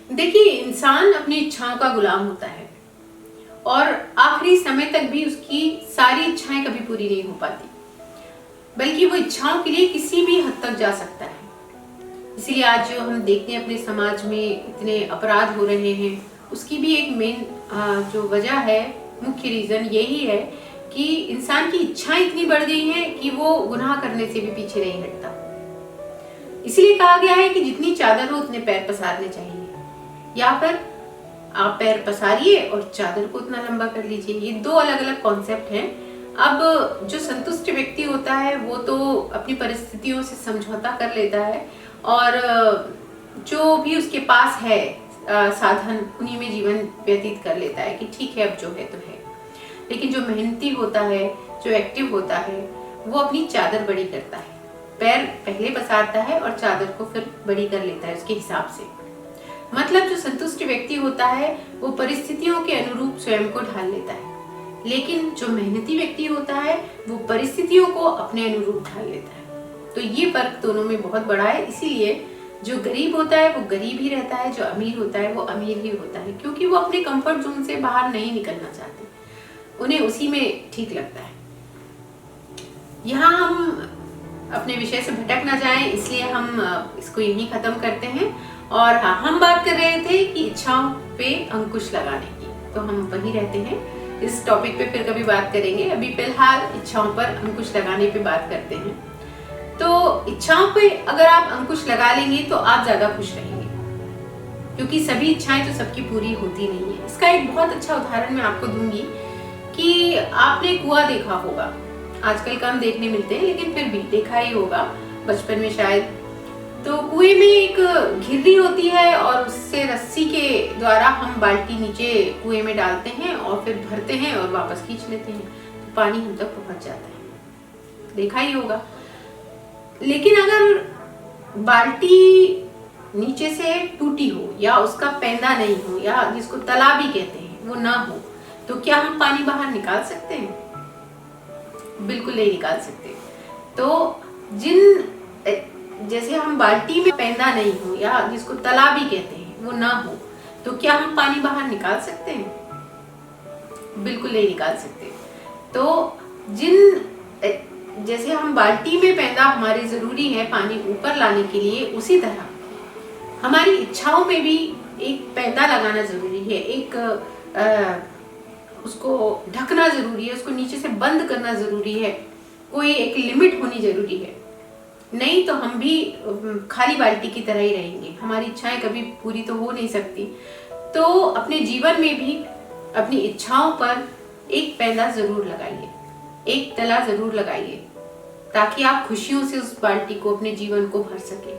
देखिए, इंसान अपनी इच्छाओं का गुलाम होता है और आखिरी समय तक भी उसकी सारी इच्छाएं कभी पूरी नहीं हो पाती, बल्कि वो इच्छाओं के लिए किसी भी हद तक जा सकता है। इसीलिए आज जो हम देखते हैं अपने समाज में इतने अपराध हो रहे हैं, उसकी भी एक मेन जो वजह है, मुख्य रीजन यही है कि इंसान की इच्छाएं इतनी बढ़ गई हैं कि वो गुनाह करने से भी पीछे नहीं हटता। इसलिए कहा गया है कि जितनी चादर हो उतने पैर पसारने चाहिए, या फिर आप पैर पसारिए और चादर को उतना लंबा कर लीजिए। ये दो अलग अलग कॉन्सेप्ट हैं। अब जो संतुष्ट व्यक्ति होता है वो तो अपनी परिस्थितियों से समझौता कर लेता है और जो भी उसके पास है साधन, उन्हीं में जीवन व्यतीत कर लेता है कि ठीक है, अब जो है तो है। लेकिन जो मेहनती होता है, जो एक्टिव होता है, वो अपनी चादर बड़ी करता है, पैर पहले पसारता है और चादर को फिर बड़ी कर लेता है उसके हिसाब से। मतलब जो संतुष्ट व्यक्ति होता है वो परिस्थितियों के अनुरूप स्वयं को ढाल लेता है, लेकिन जो मेहनती व्यक्ति होता है वो परिस्थितियों को अपने अनुरूप ढाल लेता है। तो ये फर्क दोनों में बहुत बड़ा है। इसीलिए जो गरीब होता है वो गरीब ही रहता है, जो अमीर होता है वो अमीर ही होता है, क्योंकि वो अपने कंफर्ट जोन से बाहर नहीं निकलना चाहते, उन्हें उसी में ठीक लगता है। यहाँ हम अपने विषय से भटक ना जाएं, इसलिए हम इसको यहीं खत्म करते हैं। और हाँ, हम बात कर रहे थे कि इच्छाओं पे अंकुश लगाने की, तो हम वहीं रहते हैं। इस टॉपिक पे फिर कभी बात करेंगे। अभी फिलहाल इच्छाओं पर अंकुश लगाने पे बात करते हैं। तो इच्छाओं पे अगर आप अंकुश लगा लेंगे तो आप ज्यादा खुश रहेंगे, क्योंकि सभी इच्छाएं तो सबकी पूरी होती नहीं है। इसका एक बहुत अच्छा उदाहरण मैं आपको दूंगी कि आपने कुआं देखा होगा, आजकल कम देखने मिलते हैं लेकिन फिर भी देखा ही होगा बचपन में शायद। तो कुएं में एक घिर्री होती है और उससे रस्सी के द्वारा हम बाल्टी नीचे कुएं में डालते हैं और फिर भरते हैं और वापस खींच लेते हैं, तो पानी हम तक पहुंच जाता है, देखा ही होगा। लेकिन अगर बाल्टी नीचे से टूटी हो या उसका पैंदा नहीं हो या जिसको तला भी कहते हैं वो ना हो, तो क्या हम पानी बाहर निकाल सकते हैं? बिल्कुल नहीं निकाल सकते। तो जैसे हम बाल्टी में पैंदा नहीं हो या जिसको तला भी कहते हैं वो ना हो, तो क्या हम पानी बाहर निकाल सकते हैं? बिल्कुल नहीं निकाल सकते। तो जैसे हम बाल्टी में पैंदा हमारे जरूरी है पानी ऊपर लाने के लिए, उसी तरह हमारी इच्छाओं में भी एक पैंदा लगाना जरूरी है, एक उसको ढकना जरूरी है, उसको नीचे से बंद करना जरूरी है, कोई एक लिमिट होनी जरूरी है। नहीं तो हम भी खाली बाल्टी की तरह ही रहेंगे, हमारी इच्छाएं कभी पूरी तो हो नहीं सकती। तो अपने जीवन में भी अपनी इच्छाओं पर एक पैंदा जरूर लगाइए, एक तला जरूर लगाइए, ताकि आप खुशियों से उस बाल्टी को, अपने जीवन को भर सके।